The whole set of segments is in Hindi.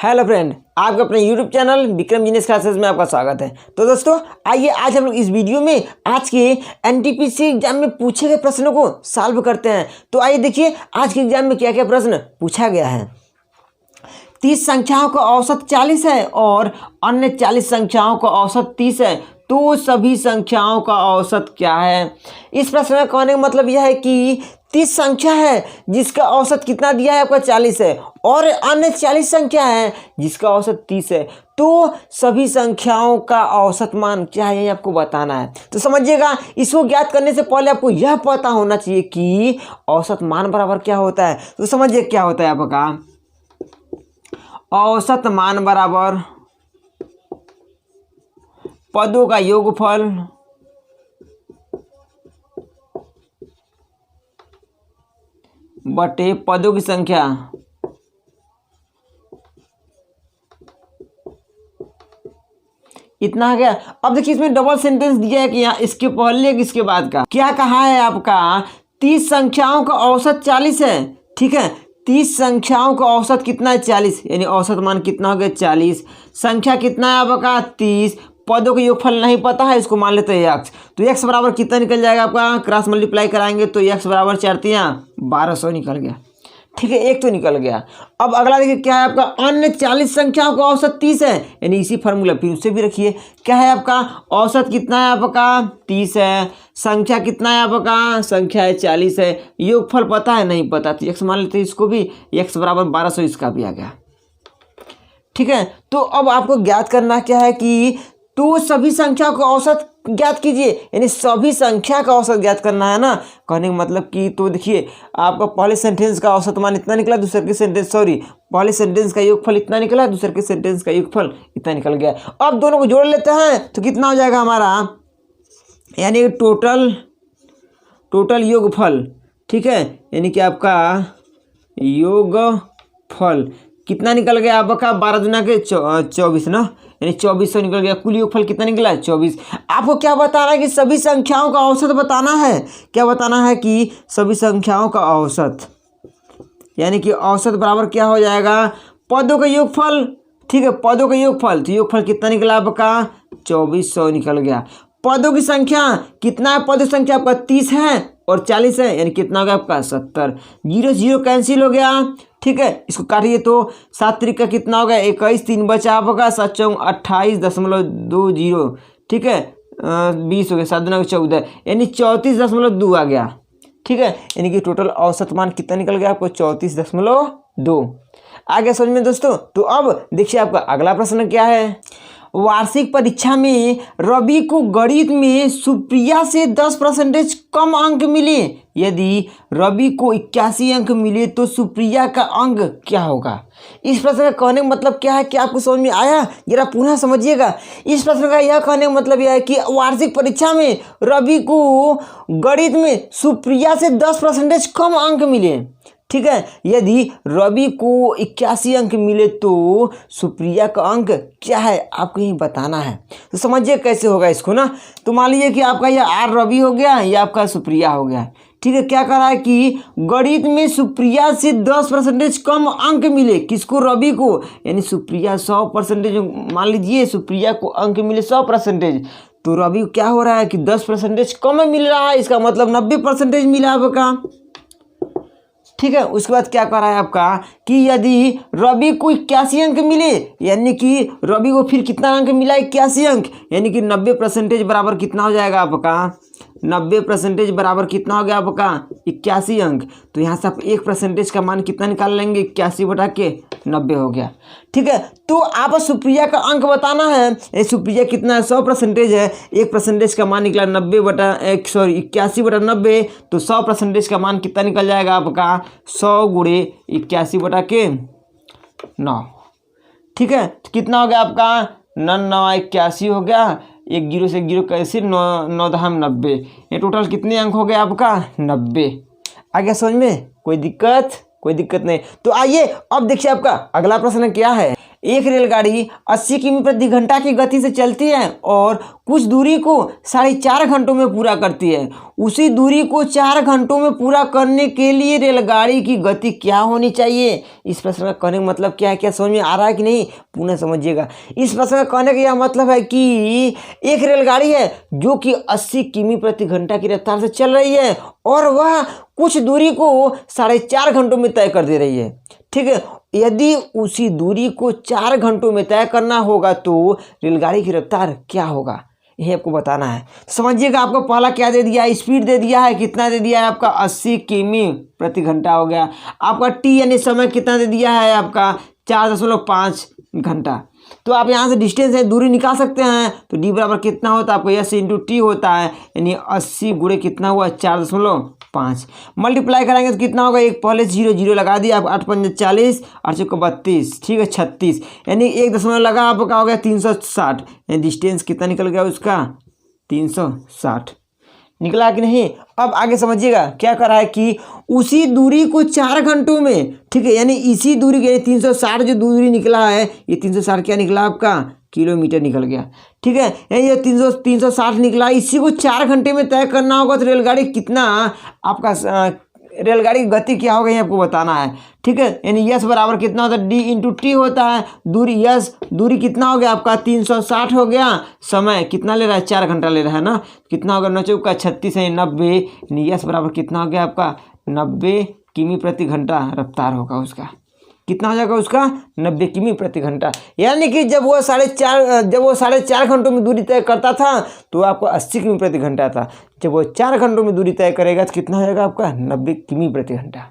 हेलो फ्रेंड, आपका अपने YouTube channel Vikram genius classes में आपका स्वागत है। तो दोस्तों आइए आज हम लोग इस वीडियो में आज के एनटीपीसी एग्जाम में पूछे गए प्रश्नों को सॉल्व करते हैं। तो आइए देखिए आज के एग्जाम में क्या क्या प्रश्न पूछा गया है। 30 संख्याओं का औसत 40 है और अन्य 40 संख्याओं का औसत 30 है, तो सभी संख्याओं का औसत क्या है। इस प्रश्न का कहने का मतलब यह है कि 30 संख्या है जिसका औसत कितना दिया है आपका 40 है और अन्य 40 संख्या है जिसका औसत 30 है, तो सभी संख्याओं का औसत मान क्या है ये आपको बताना है। तो समझिएगा, इसको ज्ञात करने से पहले आपको यह पता होना चाहिए कि औसत मान बराबर क्या होता है। तो समझिए क्या होता है आपका औसत मान बराबर पदों का योगफल बटे पदों की संख्या। इतना आ गया। अब देखिए इसमें डबल सेंटेंस दिया है कि यहाँ इसके पहले इसके बाद का क्या कहा है आपका 30 संख्याओं का औसत 40 है। ठीक है, 30 संख्याओं का औसत कितना है 40, यानी औसत मान कितना हो गया 40। संख्या कितना है आपका 30। पदों का योगफल नहीं पता है, इसको मान लेते हैं x। तो x बराबर कितना निकल जाएगा आपका, क्रॉस मल्टीप्लाई कराएंगे तो x बराबर 4 तिया 1200 निकल गया। ठीक है, एक तो निकल गया। अब अगला देखिए क्या है आपका अन्य 40 संख्याओं का औसत 30 है, यानी इसी फार्मूला फिर उससे भी रखिए। क्या है आपका औसत कितना है आपका 30 है, संख्या कितना है आपका संख्या है 40 है, योगफल पता है नहीं पता तो x मान लेते हैं इसको भी, x बराबर 1200 इसका भी आ गया। ठीक है, तो अब आपको ज्ञात करना क्या है कि तो सभी संख्याओं का औसत ज्ञात कीजिए, यानी सभी संख्या का औसत ज्ञात करना है ना। कहने का मतलब कि तो देखिए आपका पहले सेंटेंस का औसत मान इतना निकला, दूसरे के सेंटेंस पहले सेंटेंस का योगफल इतना निकला, दूसरे के सेंटेंस का योगफल इतना निकल गया। अब दोनों को जोड़ लेते हैं तो कितना हो जाएगा हमारा, यानी टोटल योगफल। ठीक है, यानी कि आपका योगफल कितना निकल गया आपका 12 दुना के 24 ना, यानी 2400 निकल गया। कुल योगफल कितना निकला 24। आपको क्या बताना है कि सभी संख्याओं का औसत बताना है। क्या बताना है कि सभी संख्याओं का औसत, यानी कि औसत बराबर क्या हो जाएगा पदों का योगफल। ठीक है, पदों का योगफल, तो योगफल कितना निकला आपका 2400 निकल गया। पदों की संख्या कितना है, पदों की संख्या आपका 30 है और 40 है, यानी कितना हो गया आपका 70। 0 0 कैंसिल हो गया। ठीक है, इसको काटिए तो 7 त्रिका कितना हो गया 21, 3 बचा आपका 7 चौक 28.20। ठीक है, 20 हो गया, 7 दुना 14, यानी 34.2 आ गया। ठीक है, यानी कि टोटल औसत मान कितना निकल गया आपको 34.2 आ गया समझ में दोस्तों। तो अब देखिए आपका अगला प्रश्न क्या है। वार्षिक परीक्षा में रवि को गणित में सुप्रिया से 10% कम अंक मिले। यदि रवि को 81 अंक मिले तो सुप्रिया का अंक क्या होगा। इस प्रश्न का कहने का मतलब क्या है कि आपको समझ में आया, जरा पुनः समझिएगा। इस प्रश्न का यह कहने का मतलब यह है कि वार्षिक परीक्षा में रवि को गणित में सुप्रिया से 10% कम अंक मिले। ठीक है, यदि रवि को 81 अंक मिले तो सुप्रिया का अंक क्या है आपको यही बताना है। तो समझिए कैसे होगा इसको ना। तो मान लीजिए कि आपका यह आर रवि हो गया, यह आपका सुप्रिया हो गया। ठीक है, क्या कह रहा है कि गणित में सुप्रिया से 10% कम अंक मिले, किसको रवि को, यानी सुप्रिया 100% मान लीजिए सुप्रिया को अंक मिले 100%, तो रवि क्या हो रहा है कि 10% कम मिल रहा है, इसका मतलब 90% मिला आपका। ठीक है, उसके बाद क्या कर रहा है आपका कि यदि रवि को 81 अंक मिले, यानी कि रवि को फिर कितना अंक मिला 81 अंक, यानी कि 90% बराबर कितना हो जाएगा आपका 90% बराबर कितना हो गया आपका 81 अंक। तो यहाँ से आप 1% का मान कितना निकाल लेंगे 81 बटा के 90 हो गया। ठीक है, तो आप सुप्रिया का अंक बताना है। सुप्रिया कितना है 100% है, 1% का मान निकला 81 बटा 90, तो 100% का मान कितना निकल जाएगा आपका 100 गुणे 81 बटा के 9। ठीक है, तो कितना हो गया आपका 9 81 हो गया, 1 0 से 1 0 कैसे 9 दहम 90, ये टोटल कितने अंक हो गए आपका 90। आ गया समझ में, कोई दिक्कत नहीं। तो आइए अब देखिए आपका अगला प्रश्न क्या है। एक रेलगाड़ी 80 किमी प्रति घंटा की गति से चलती है और कुछ दूरी को 4.5 घंटों में पूरा करती है। उसी दूरी को 4 घंटों में पूरा करने के लिए रेलगाड़ी की गति क्या होनी चाहिए। इस प्रश्न का कहने का मतलब क्या है, क्या समझ में आ रहा है कि नहीं, पुनः समझिएगा। इस प्रश्न का कहने का यह मतलब है कि एक रेलगाड़ी है जो कि 80 किमी प्रति घंटा की रफ्तार से चल रही है और वह कुछ दूरी को 4.5 घंटों में तय कर दे रही है। ठीक है, यदि उसी दूरी को 4 घंटों में तय करना होगा तो रेलगाड़ी की रफ्तार क्या होगा, यही आपको बताना है। समझिएगा, आपको पहला क्या दे दिया है, स्पीड दे दिया है, कितना दे दिया है आपका 80 किमी प्रति घंटा हो गया। आपका टी यानी समय कितना दे दिया है आपका 4.5 घंटा। तो आप यहाँ से डिस्टेंस है दूरी निकाल सकते हैं। तो डी बराबर कितना होता है आपको, यस इंटू टी होता है, यानी 80 गुणे कितना हुआ 4.5 मल्टीप्लाई कराएंगे तो कितना होगा, एक पहले 0 0 लगा दिया आप, 8 5 40 8 चौके 32, ठीक है 36, यानी 1 दशमलव लगा आपका हो गया 360, यानी डिस्टेंस कितना निकल गया उसका 360 निकला कि नहीं। अब आगे समझिएगा क्या कर रहा है कि उसी दूरी को 4 घंटों में, ठीक है, यानी इसी दूरी के 360 जो दूरी निकला है, ये 360 क्या निकला आपका किलोमीटर निकल गया। ठीक है, यानी ये 360 निकला, इसी को 4 घंटे में तय करना होगा तो रेलगाड़ी कितना आपका रेलगाड़ी की गति क्या होगा ये आपको बताना है। ठीक है, यानी यस बराबर कितना होता है, डी इंटू टी होता है, दूरी यस दूरी कितना हो गया आपका 360 हो गया, समय कितना ले रहा है 4 घंटा ले रहा है ना, कितना होगा 9 चौका 36 है 90, यानी यस बराबर कितना हो गया आपका 90 किमी प्रति घंटा रफ्तार होगा उसका, कितना हो जाएगा उसका 90 किमी प्रति घंटा। यानी कि जब वो 4.5 घंटों में दूरी तय करता था तो आपको 80 किमी प्रति घंटा था, जब वो 4 घंटों में दूरी तय करेगा तो कितना हो जाएगा आपका 90 किमी प्रति घंटा।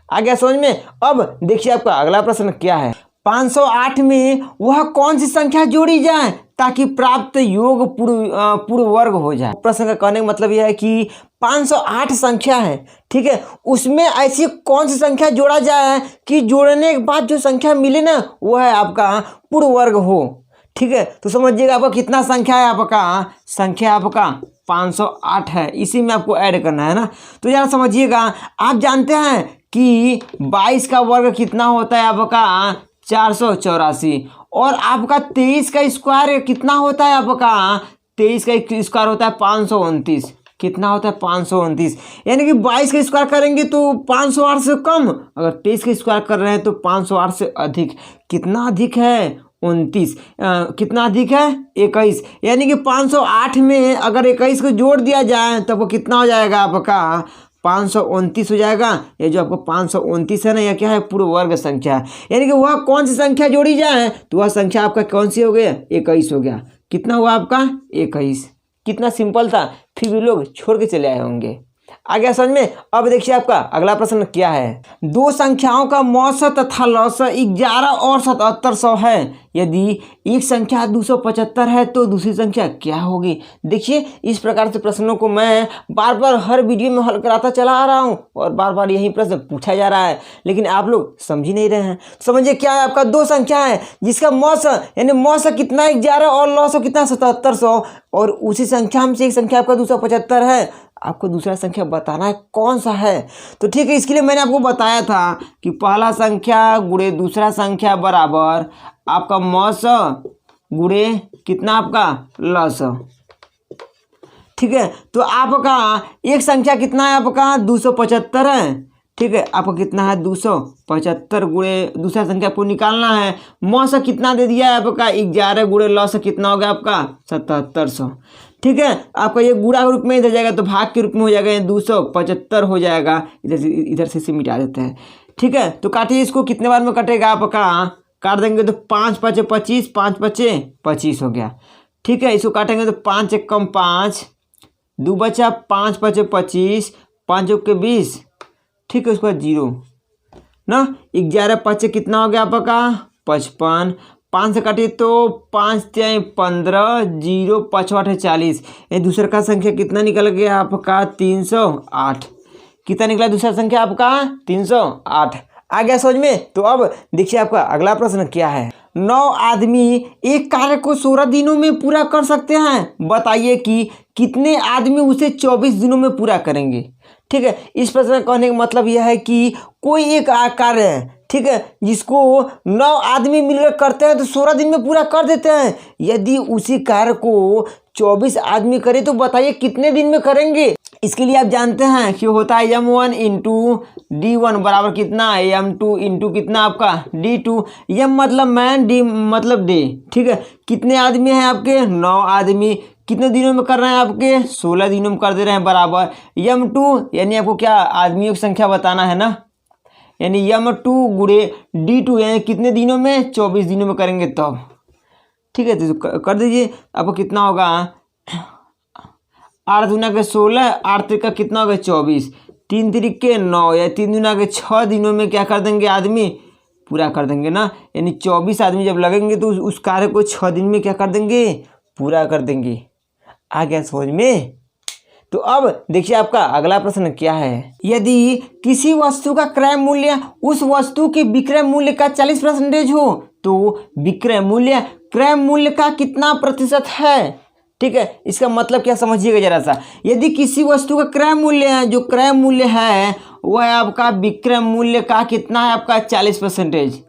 आ गया समझ में। अब देखिए आपका अगला प्रश्न क्या है, 508 में वह कौन सी संख्या जोड़ी जाए ताकि प्राप्त योग पूर्ण वर्ग हो जाए। प्रश्न का कहने का मतलब यह है कि 508 संख्या है, ठीक है, उसमें ऐसी कौन सी संख्या जोड़ा जाए कि जोड़ने के बाद जो संख्या मिले ना वह है आपका पूर्ण वर्ग हो। ठीक है, तो समझिएगा आपका कितना संख्या है, आपका संख्या आपका 508 है, इसी में आपको ऐड करना है ना। तो यार समझिएगा, आप जानते हैं कि 22 का वर्ग कितना होता है आपका 484 और आपका 23 का स्क्वायर कितना होता है आपका 23 का स्क्वायर होता है 529, कितना होता है 529, यानी कि 22 का स्क्वायर करेंगे तो 508 से कम, अगर 23 का स्क्वायर कर रहे हैं तो 508 से अधिक, कितना अधिक है 29, कितना अधिक है 21, यानी कि 508 में अगर 21 को जोड़ दिया जाए तो आपको कितना हो जाएगा आपका 529 हो जाएगा। ये जो आपको 529 है ना, यह क्या है पूर्ण वर्ग संख्या, यानी कि वह कौन सी संख्या जोड़ी जाए तो वह संख्या आपका कौन सी हो गया 21 हो गया। कितना हुआ आपका 21, कितना सिंपल था, फिर भी लोग छोड़ के चले आए होंगे। आ गया समझ में। अब देखिए आपका अगला प्रश्न क्या है, दो संख्याओं का मौसा तथा लौसा 11 और 7700 है, यदि एक संख्या 275 है तो दूसरी संख्या क्या होगी। देखिए इस प्रकार से प्रश्नों को मैं बार बार हर वीडियो में हल कराता चला आ रहा हूँ और बार बार यही प्रश्न पूछा जा रहा है, लेकिन आप लोग समझ ही नहीं रहे हैं। समझिए क्या है, आपका दो संख्या है जिसका मौसा यानी मौसा कितना 11 और लौसा कितना 7700, और उसी संख्या में से एक संख्या आपका 275 है, आपको दूसरा संख्या बताना है कौन सा है। तो ठीक है, इसके लिए मैंने आपको बताया था कि पहला संख्या गुणे दूसरा संख्या बराबर आपका मौसा गुणे कितना आपका लौसा। ठीक है, तो आपका एक संख्या कितना है आपका 275 है। ठीक है, आपको कितना है 275 गुणे दूसरा संख्या आपको निकालना है। मौसा कितना दे दिया है आपका 11 गुणे लौसा कितना हो गया आपका 7700। ठीक है, आपका ये गुणा रूप में इधर जाएगा तो भाग के रूप में हो जाएगा, 275 हो जाएगा, इधर से मिटा देते हैं। ठीक है, तो काटिए इसको, कितने बार में कटेगा आपका, काट देंगे तो 5 5 25, 5 5 25 हो गया। ठीक है, इसको काटेंगे तो 5 1 कम 5, 2 बचा 5 5 25, 5 के 20। ठीक है, उसके बाद 0 ना, 11 5 कितना हो गया आपका 55, 5 से काटिए तो 5 3 15, 0 5 8 40, ये दूसरा का संख्या कितना निकल गया आपका 308। कितना निकला दूसरा संख्या आपका 308। आ गया समझ में। तो अब देखिए आपका अगला प्रश्न क्या है, 9 आदमी एक कार्य को 16 दिनों में पूरा कर सकते हैं, बताइए कि कितने आदमी उसे 24 दिनों में पूरा करेंगे। ठीक है, इस प्रश्न का कहने का मतलब यह है कि कोई एक कार्य है, ठीक है, जिसको 9 आदमी मिलकर करते हैं तो 16 दिन में पूरा कर देते हैं। यदि उसी कार्य को 24 आदमी करे तो बताइए कितने दिन में करेंगे। इसके लिए आप जानते हैं कि होता है m1 इंटू D1 बराबर कितना है m2 इंटू कितना आपका D2। m मतलब मैन, D मतलब डे, ठीक है। कितने आदमी हैं आपके 9 आदमी, कितने दिनों में कर रहे हैं आपके 16 दिनों में कर दे रहे हैं बराबर m2, यानी आपको क्या आदमियों की संख्या बताना है ना, यानी m2 गुणे D2 यानी कितने दिनों में 24 दिनों में करेंगे तब, ठीक है। तो कर दीजिए, आपको कितना होगा 8 दूना के 16, 8 त्रिका कितना होगा 24, 3 त्रिके 9 या 3 दूना के 6 दिनों में क्या कर देंगे आदमी पूरा कर देंगे ना, यानी 24 आदमी जब लगेंगे तो उस कार्य को 6 दिन में क्या कर देंगे पूरा कर देंगे। आ गया समझ में। तो अब देखिए आपका अगला प्रश्न क्या है, यदि किसी वस्तु का क्रय मूल्य उस वस्तु के विक्रय मूल्य का 40% हो तो विक्रय मूल्य क्रय मूल्य का कितना प्रतिशत है, ठीक है। इसका मतलब क्या समझिएगा जरा सा। यदि किसी वस्तु का क्रय मूल्य है, जो क्रय मूल्य है वह है आपका विक्रय मूल्य का कितना है आपका 40%,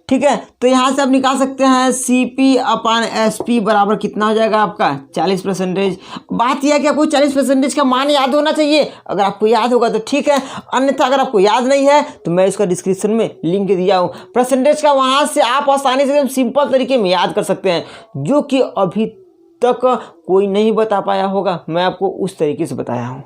ठीक है। तो यहाँ से आप निकाल सकते हैं CP/SP बराबर कितना हो जाएगा आपका 40%। बात यह है कि आपको 40% का मान याद होना चाहिए। अगर आपको याद होगा तो ठीक है, अन्यथा अगर आपको याद नहीं है तो मैं इसका डिस्क्रिप्शन में लिंक दिया हूँ परसेंटेज का, वहाँ से आप आसानी से एकदम सिंपल तरीके में याद कर सकते हैं, जो कि अभी तक कोई नहीं बता पाया होगा, मैं आपको उस तरीके से बताया हूँ,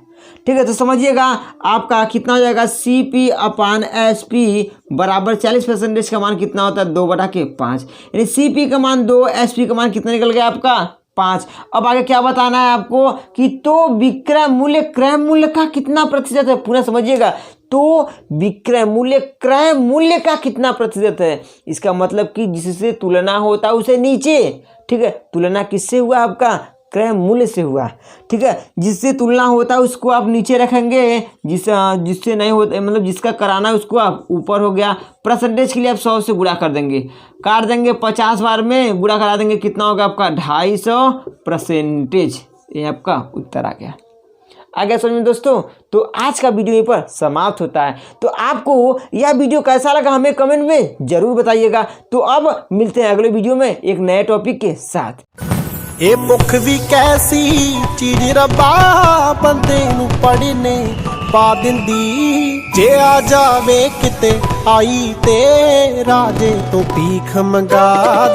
ठीक है। तो समझिएगा आपका कितना हो जाएगा CP/SP बराबर 40% का मान कितना होता है 2/5, यानी CP का मान 2, SP का मान कितना निकल गया आपका 5। अब आगे क्या बताना है आपको कि तो विक्रय मूल्य क्रय मूल्य का कितना प्रतिशत है, पूरा समझिएगा। तो विक्रय मूल्य क्रय मूल्य का कितना प्रतिशत है, इसका मतलब कि जिससे तुलना होता है उसे नीचे, ठीक है। तुलना किससे हुआ आपका क्रय मूल्य से हुआ, ठीक है। जिससे तुलना होता है उसको आप नीचे रखेंगे, जिससे नहीं होता मतलब जिसका कराना है उसको आप ऊपर हो गया। परसेंटेज के लिए आप 100 से गुणा कर देंगे, काट देंगे 50 बार में गुणा करा देंगे, कितना होगा आपका 250%। ये आपका उत्तर आ गया। आगे समझ में दोस्तों। तो आज का वीडियो यहीं पर समाप्त होता है। तो आपको यह वीडियो कैसा लगा हमें कमेंट में जरूर बताइएगा। तो अब मिलते हैं अगले वीडियो में एक नए टॉपिक के साथ। ਇਹ ਭੁੱਖ ਵੀ ਕੈਸੀ ਚੀਜ਼ ਰੱਬਾ ਬੰਦੇ ਨੂੰ ਪੜਨੇ ਪਾ ਦਿੰਦੀ, ਜੇ ਆ ਜਾਵੇ ਕਿਤੇ ਆਈ ਤੇ ਰਾਜੇ ਤੋਂ ਭੀਖ ਮੰਗਾ